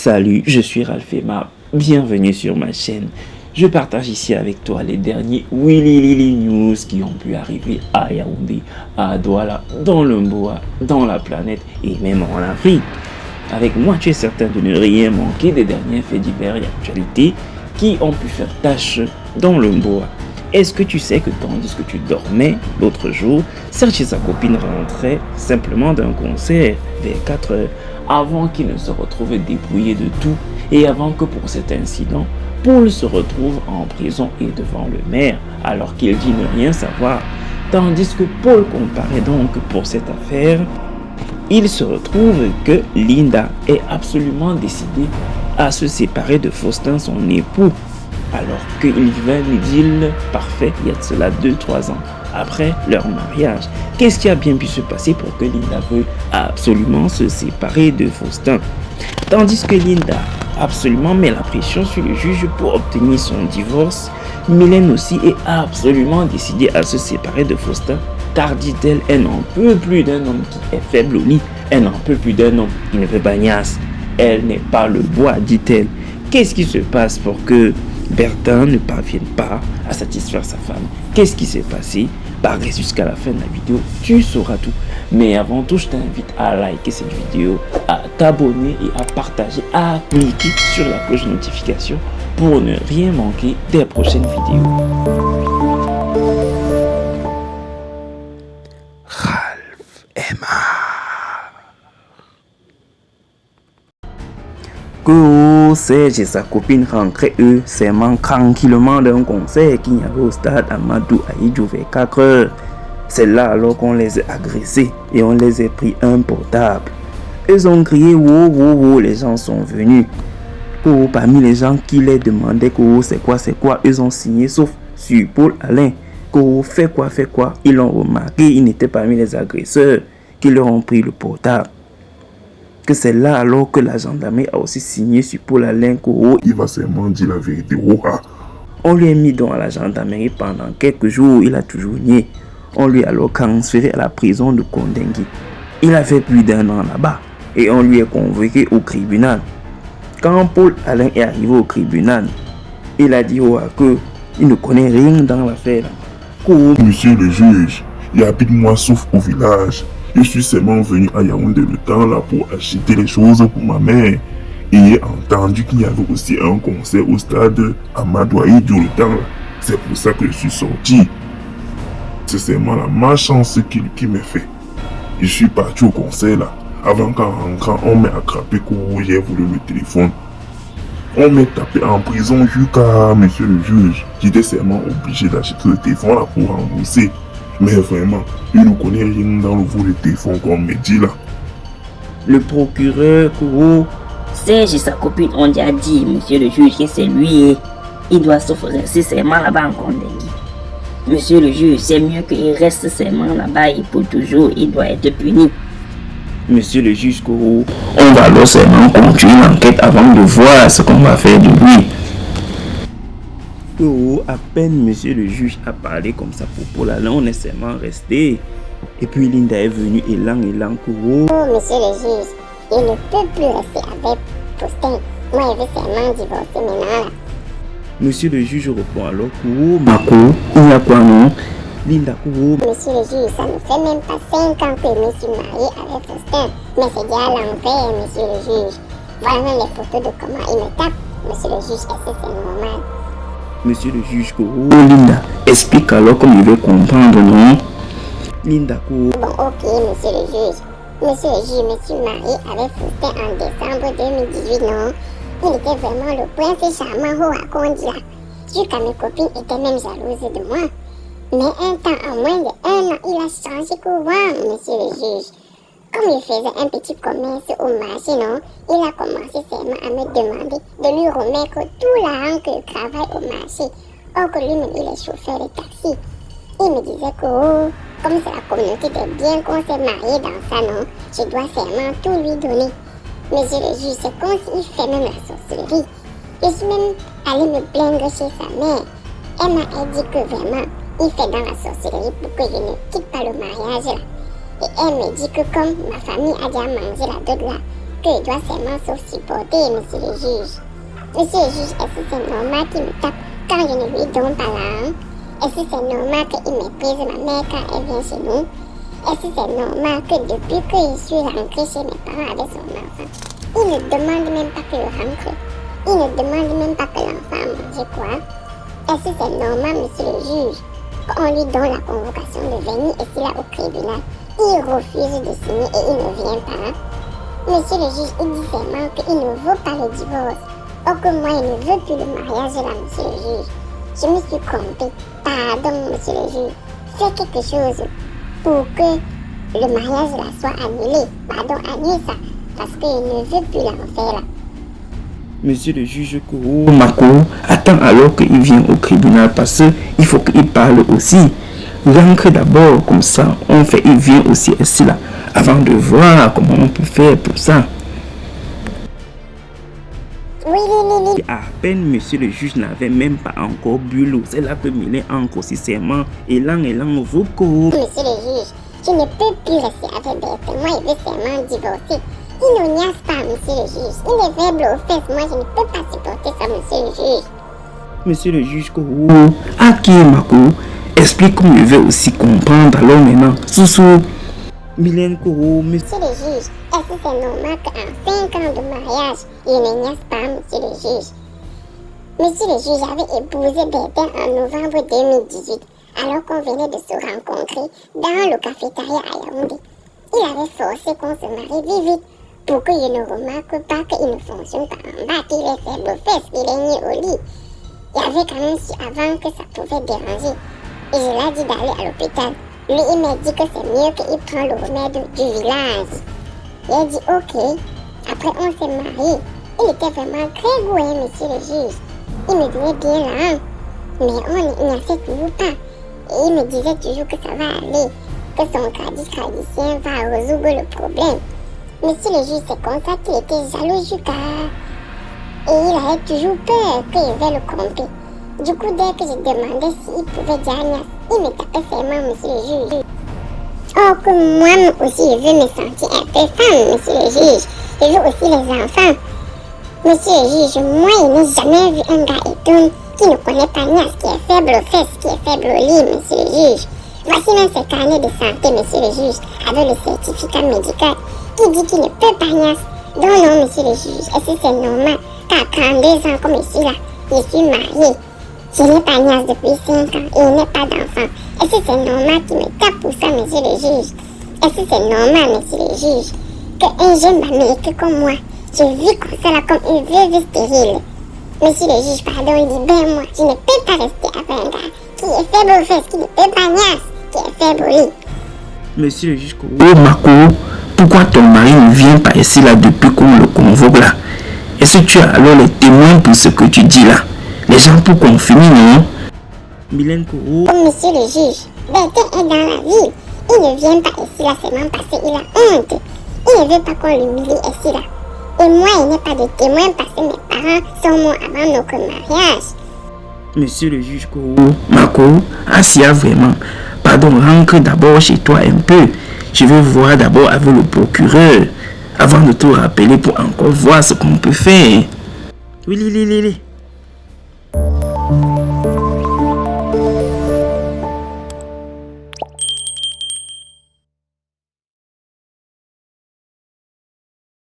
Salut, je suis Ralph Emma, bienvenue sur ma chaîne. Je partage ici avec toi les derniers Willy News qui ont pu arriver à Yaoundé, à Douala, dans le Mboa, dans la planète et même en Afrique. Avec moi, tu es certain de ne rien manquer des derniers faits divers et actualités qui ont pu faire tâche dans le Mboa. Est-ce que tu sais que tandis que tu dormais l'autre jour, Serge et sa copine rentraient simplement d'un concert vers 4 heures avant qu'ils ne se retrouvent dépouillés de tout et avant que pour cet incident, Paul se retrouve en prison et devant le maire alors qu'il dit ne rien savoir. Tandis que Paul comparaît donc pour cette affaire, il se retrouve que Linda est absolument décidée à se séparer de Faustin, son époux, alors qu'ils vivaient un idylle parfait il y a de cela 2-3 ans après leur mariage. Qu'est-ce qui a bien pu se passer pour que Linda veuille absolument se séparer de Faustin? Tandis que Linda absolument met la pression sur le juge pour obtenir son divorce, Mylène aussi est absolument décidée à se séparer de Faustin, car dit-elle, elle n'en peut plus d'un homme qui est faible au lit, elle n'en peut plus d'un homme qui ne peut bagnasse, elle n'est pas le bois, dit-elle. Qu'est-ce qui se passe pour que Bertin ne parvienne pas à satisfaire sa femme? Qu'est-ce qui s'est passé? Reste jusqu'à la fin de la vidéo, tu sauras tout. Mais avant tout, je t'invite à liker cette vidéo, à t'abonner et à partager, à cliquer sur la cloche de notification pour ne rien manquer des prochaines vidéos. Ralph Emma. Serge et sa copine rentraient eux seulement tranquillement d'un concert qu'il y avait au stade Amadou Ahidjo vers 4 heures. C'est là alors qu'on les a agressés et on les a pris un portable. Ils ont crié wow wow wow, les gens sont venus. Parmi les gens qui les demandaient c'est quoi, ils ont signé sauf sur Paul Alain. Fait quoi, ils l'ont remarqué, ils n'étaient pas parmi les agresseurs qui leur ont pris le portable. Que c'est là alors que la gendarmerie a aussi signé sur Paul Alain il va seulement dire la vérité. On lui a mis donc à la gendarmerie pendant quelques jours, il a toujours nié. On lui a alors transféré à la prison de Kondengui. Il a fait plus d'1 an là-bas et on lui est convoqué au tribunal. Quand Paul Alain est arrivé au tribunal, il a dit qu'il ne connaît rien dans l'affaire. Monsieur le juge, il habite moi sauf au village. Je suis seulement venu à Yaoundé le temps là pour acheter les choses pour ma mère. Et j'ai entendu qu'il y avait aussi un concert au stade Amadou Ahidjo le temps là. C'est pour ça que je suis sorti. C'est seulement la malchance qui me fait. Je suis parti au concert là. Avant qu'en rentrant, on m'a attrapé quand j'ai voulu le téléphone. On m'a tapé en prison jusqu'à monsieur le juge. J'étais seulement obligé d'acheter le téléphone là pour rembourser. Mais vraiment, il ne connaît rien dans le vol de téléphone comme me dit là. Le procureur Serge et sa copine ont déjà dit, monsieur le juge, que c'est lui. Il doit se faire seulement là-bas en Kondengui. Monsieur le juge, c'est mieux qu'il reste seulement là-bas et pour toujours, il doit être puni. Monsieur le juge on va alors seulement continuer l'enquête avant de voir ce qu'on va faire de lui. À peine monsieur le juge a parlé comme ça pour Paul Alain, on est seulement resté. Et puis Linda est venue élan. Monsieur le juge, il ne peut plus rester avec Faustin. Moi, je veux seulement divorcer maintenant là. Monsieur le juge répond alors il y a quoi non? Linda Monsieur le juge, ça ne fait même pas 5 ans que je me suis mariée avec Faustin. Mais c'est déjà à l'envers, monsieur le juge. Voilà même les photos de comment il me tape. Monsieur le juge, est-ce que c'est normal? Monsieur le juge Linda, explique alors comme il veut comprendre, non? Linda Bon, ok, monsieur le juge. Monsieur le juge, je me suis mariée avec Faustin en décembre 2018, non? Il était vraiment le prince charmant qu'on dit là. Jusqu'à mes copines étaient même jalouses de moi. Mais un temps, en moins d'1 an, il a changé courant, monsieur le juge. Comme il faisait un petit commerce au marché, non, il a commencé seulement à me demander de lui remettre tout l'argent que je travaille au marché. Or que lui-même, il est chauffeur de taxi. Il me disait que, comme c'est la communauté des biens qu'on s'est marié dans ça, non, je dois seulement tout lui donner. Monsieur le juge, c'est comme s'il fait même la sorcellerie. Je suis même allée me plaindre chez sa mère. Elle m'a dit que vraiment, il fait dans la sorcellerie pour que je ne quitte pas le mariage là. Et elle me dit que comme ma famille a déjà mangé la dot là, que doit seulement sauf supporter, monsieur le juge. Monsieur le juge, est-ce que c'est normal qu'il me tape quand je ne lui donne pas l'arme? Est-ce que c'est normal qu'il méprise ma mère quand elle vient chez nous? Est-ce que c'est normal que depuis que je suis rentrée chez mes parents avec son enfant, il ne demande même pas que je rentre? Il ne demande même pas que l'enfant mange quoi? Est-ce que c'est normal, monsieur le juge, qu'on lui donne la convocation de venir ici là au tribunal? Il refuse de signer et il ne vient pas. Monsieur le juge, il dit seulement qu'il ne veut pas le divorce. Or que moi, il ne veut plus le mariage là, monsieur le juge. Je me suis trompée. Pardon, monsieur le juge. Fais quelque chose pour que le mariage là soit annulé. Pardon, annule ça. Parce qu'il ne veut plus l'en faire là. Monsieur le juge Koro Mako attend alors qu'il vient au tribunal parce qu'il faut qu'il parle aussi. Rentre d'abord, comme ça, on fait, il vient aussi ici là, avant de voir comment on peut faire pour ça. Oui. À peine monsieur le juge n'avait même pas encore bu l'eau. C'est là que Mylène encore si serment. Élan, voko. Monsieur le juge, je ne peux plus rester avec Bertrand. Moi, il veut seulement divorcer. Il ne niaise pas, monsieur le juge. Il est faible aux fesses. Moi, je ne peux pas supporter ça, monsieur le juge. Monsieur le juge Koro, Aki Mako, explique comme je veux aussi comprendre. Alors maintenant, Soussou, Mylène Koro, Monsieur le juge, est-ce que c'est normal qu'en 5 ans de mariage, il ne niaise pas, monsieur le juge? Monsieur le juge avait épousé Bertin en novembre 2018, alors qu'on venait de se rencontrer dans le cafétéria à Yaoundé. Il avait forcé qu'on se marie vite pour que je ne remarque pas qu'il ne fonctionne pas en bas, qu'il est faible aux fesses, qu'il est né au lit. Il avait quand même su avant que ça pouvait déranger. Et je l'ai dit d'aller à l'hôpital. Lui, il m'a dit que c'est mieux qu'il prenne le remède du village. J'ai dit ok. Après, on s'est mariés. Il était vraiment très gouré, monsieur le juge. Il me donnait bien là, mais on n'y assez toujours pas. Et il me disait toujours que ça va aller, que son tradition va résoudre le problème. Monsieur le juge, c'est comme ça qu'il était jaloux jusqu'à... Et il avait toujours peur que je vais le tromper. Du coup, dès que je demandais s'il pouvait dire Agnès, il me tapait seulement, monsieur le juge. Or que moi aussi, je veux me sentir un peu femme, monsieur le juge. Je veux aussi les enfants. Monsieur le juge, moi, je n'ai jamais vu un gars étonné qui ne connaît pas Agnès, qui est faible aux fesses, qui est faible au lit, monsieur le juge. Voici même ce carnet de santé, monsieur le juge, avec le certificat médical, qui dit qu'il ne peut pas Agnès. Donc non, monsieur le juge, est-ce que c'est normal qu'à 32 ans comme ici là, je suis mariée? Je n'ai pas Agnès depuis 5 ans et je n'ai pas d'enfant. Est-ce que c'est normal qu'il me tape pour ça, monsieur le juge? Est-ce que c'est normal, monsieur le juge, qu'un jeune américain comme moi, je vis comme ça là, comme une veuve stérile? Monsieur le juge, pardon, libère-moi. Je ne peux pas rester avec un gars qui est faible aux fesses, qui ne peut pas Agnès, qui est faible au lit. Monsieur le juge Koro Mako, pourquoi ton mari ne vient pas ici là depuis qu'on le convoque là? Est-ce que tu as alors les témoins pour ce que tu dis là? Les gens pour qu'on finisse, non? Mylène Koro. Oh, monsieur le juge, Bertin est dans la ville. Il ne vient pas ici là seulement parce qu'il a honte. Il ne veut pas qu'on l'humilie ici là. Et moi, il n'y a pas de témoin parce que mes parents sont morts avant notre mariage. Monsieur le juge Koro Mako, Asia vraiment. Pardon, rentre d'abord chez toi un peu. Je veux voir d'abord avec le procureur avant de te rappeler pour encore voir ce qu'on peut faire. Oui, Lili.